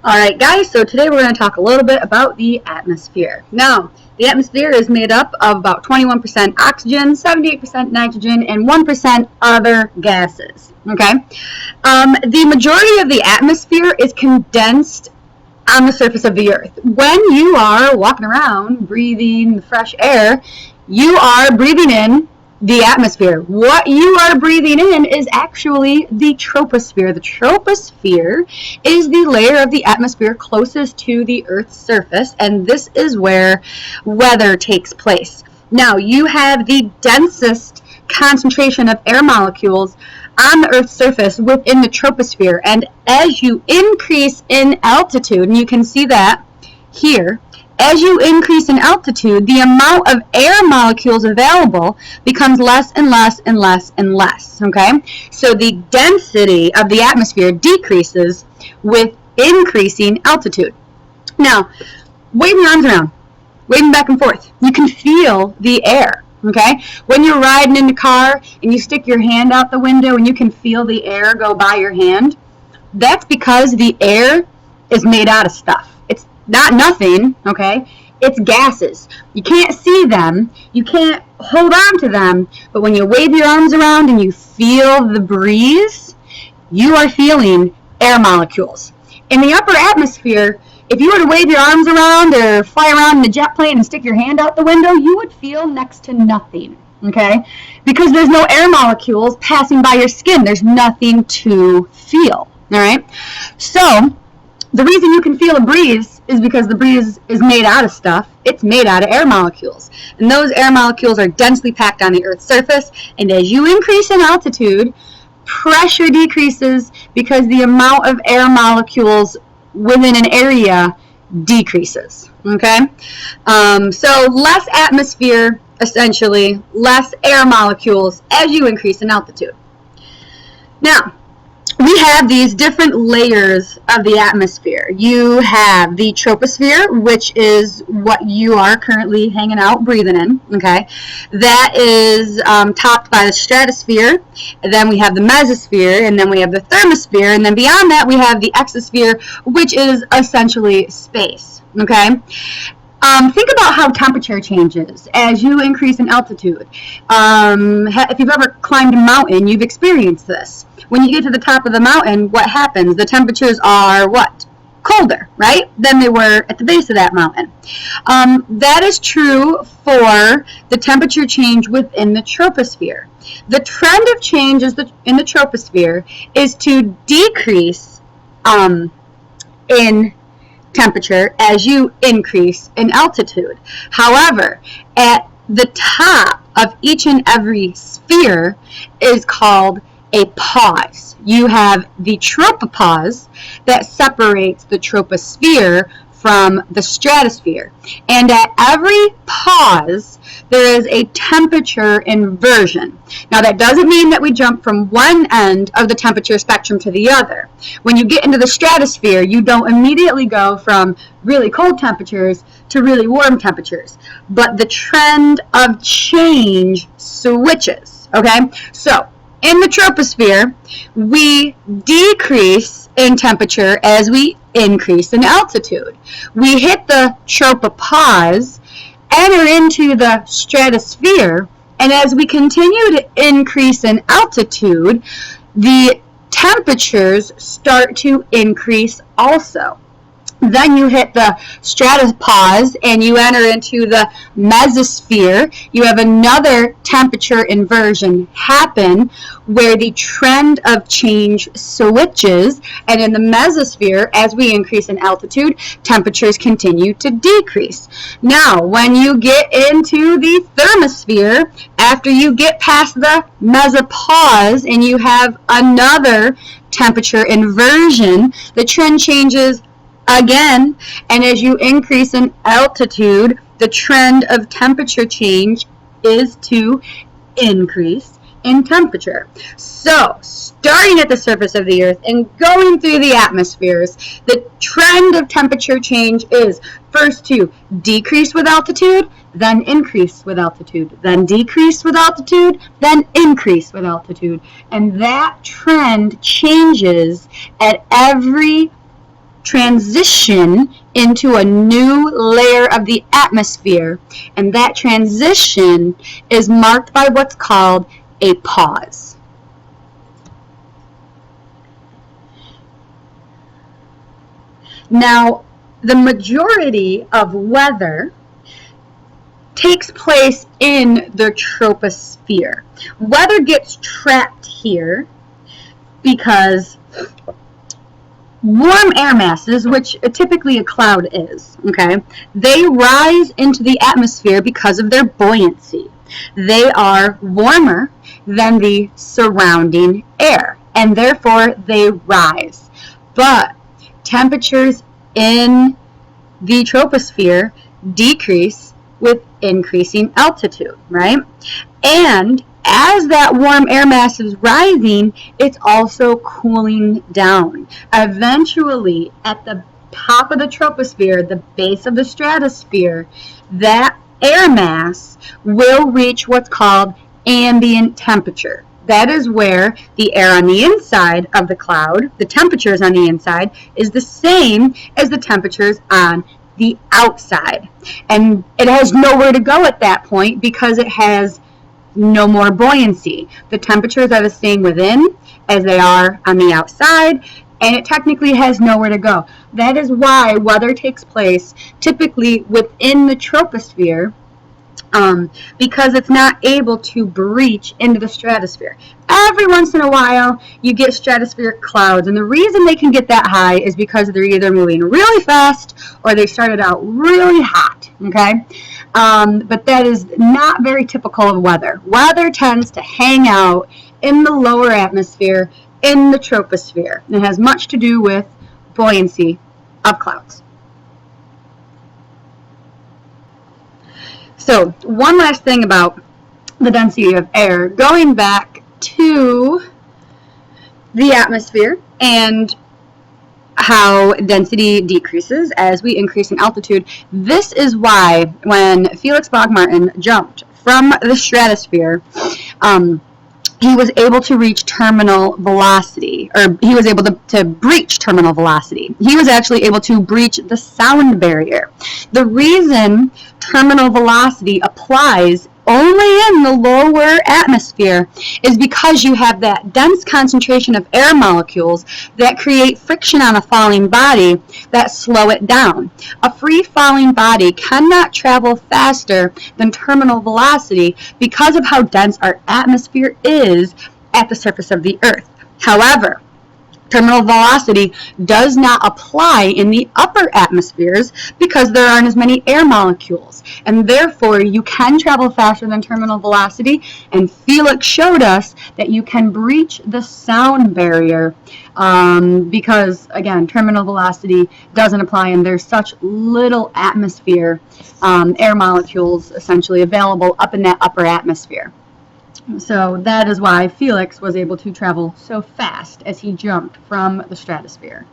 Alright guys, so today we're going to talk a little bit about the atmosphere. Now, the atmosphere is made up of about 21% oxygen, 78% nitrogen, and 1% other gases. Okay? The majority of the atmosphere is condensed on the surface of the earth. When you are walking around breathing the fresh air, you are breathing in the atmosphere. What you are breathing in is actually the troposphere. The troposphere is the layer of the atmosphere closest to the Earth's surface, and this is where weather takes place. Now, you have the densest concentration of air molecules on the Earth's surface within the troposphere, and as you increase in altitude, and you can see that here, as you increase in altitude, the amount of air molecules available becomes less and less and less and less, okay? So the density of the atmosphere decreases with increasing altitude. Now, wave your arms around, waving back and forth. You can feel the air, okay? When you're riding in the car and you stick your hand out the window and you can feel the air go by your hand, that's because the air is made out of stuff. It's not nothing, okay? It's gases. You can't see them. You can't hold on to them. But when you wave your arms around and you feel the breeze, you are feeling air molecules. In the upper atmosphere, if you were to wave your arms around or fly around in a jet plane and stick your hand out the window, you would feel next to nothing, okay? Because there's no air molecules passing by your skin. There's nothing to feel, all right? So the reason you can feel a breeze is because the breeze is made out of stuff. It's made out of air molecules. And those air molecules are densely packed on the Earth's surface. And as you increase in altitude, pressure decreases because the amount of air molecules within an area decreases. Okay? So less atmosphere, essentially, less air molecules as you increase in altitude. Now, we have these different layers of the atmosphere. You have the troposphere, which is what you are currently hanging out, breathing in, okay? That is topped by the stratosphere. And then we have the mesosphere, and then we have the thermosphere, and then beyond that we have the exosphere, which is essentially space, okay? Think about how temperature changes as you increase in altitude. If you've ever climbed a mountain, you've experienced this. When you get to the top of the mountain, what happens? The temperatures are what? Colder, right? Than they were at the base of that mountain. That is true for the temperature change within the troposphere. The trend of change in the troposphere is to decrease in temperature as you increase in altitude. However, at the top of each and every sphere is called a pause. You have the tropopause that separates the troposphere from the stratosphere. And at every pause, there is a temperature inversion. Now, that doesn't mean that we jump from one end of the temperature spectrum to the other. When you get into the stratosphere, you don't immediately go from really cold temperatures to really warm temperatures. But the trend of change switches, okay? So, in the troposphere, we decrease in temperature as we increase in altitude. We hit the tropopause, enter into the stratosphere, and as we continue to increase in altitude, the temperatures start to increase also. Then you hit the stratopause and you enter into the mesosphere. You have another temperature inversion happen where the trend of change switches, and in the mesosphere, as we increase in altitude, temperatures continue to decrease. Now, when you get into the thermosphere, after you get past the mesopause and you have another temperature inversion, the trend changes again, and as you increase in altitude, the trend of temperature change is to increase in temperature. So, starting at the surface of the Earth and going through the atmospheres, the trend of temperature change is first to decrease with altitude, then increase with altitude, then decrease with altitude, then increase with altitude. And that trend changes at every transition into a new layer of the atmosphere, and that transition is marked by what's called a pause. Now, the majority of weather takes place in the troposphere. Weather gets trapped here because warm air masses, which typically a cloud is, okay, they rise into the atmosphere because of their buoyancy. They are warmer than the surrounding air, and therefore they rise. But temperatures in the troposphere decrease with increasing altitude, right? And as that warm air mass is rising, it's also cooling down. Eventually, at the top of the troposphere, the base of the stratosphere, that air mass will reach what's called ambient temperature. That is where the air on the inside of the cloud, the temperatures on the inside, is the same as the temperatures on the outside. And it has nowhere to go at that point because it has no more buoyancy. The temperatures are the same within as they are on the outside, and it technically has nowhere to go. That is why weather takes place typically within the troposphere, because it's not able to breach into the stratosphere. Every once in a while, you get stratospheric clouds, and the reason they can get that high is because they're either moving really fast or they started out really hot, okay? But that is not very typical of weather. Weather tends to hang out in the lower atmosphere, in the troposphere. It has much to do with buoyancy of clouds. So, one last thing about the density of air, going back to the atmosphere and how density decreases as we increase in altitude. This is why when Felix Baumgarten jumped from the stratosphere, he was able to reach terminal velocity, or he was able to breach terminal velocity. He was actually able to breach the sound barrier. The reason terminal velocity applies only in the lower atmosphere is because you have that dense concentration of air molecules that create friction on a falling body that slow it down. A free falling body cannot travel faster than terminal velocity because of how dense our atmosphere is at the surface of the Earth. However, terminal velocity does not apply in the upper atmospheres because there aren't as many air molecules, and therefore you can travel faster than terminal velocity, and Felix showed us that you can breach the sound barrier because, again, terminal velocity doesn't apply, and there's such little atmosphere, air molecules essentially available up in that upper atmosphere. So that is why Felix was able to travel so fast as he jumped from the stratosphere.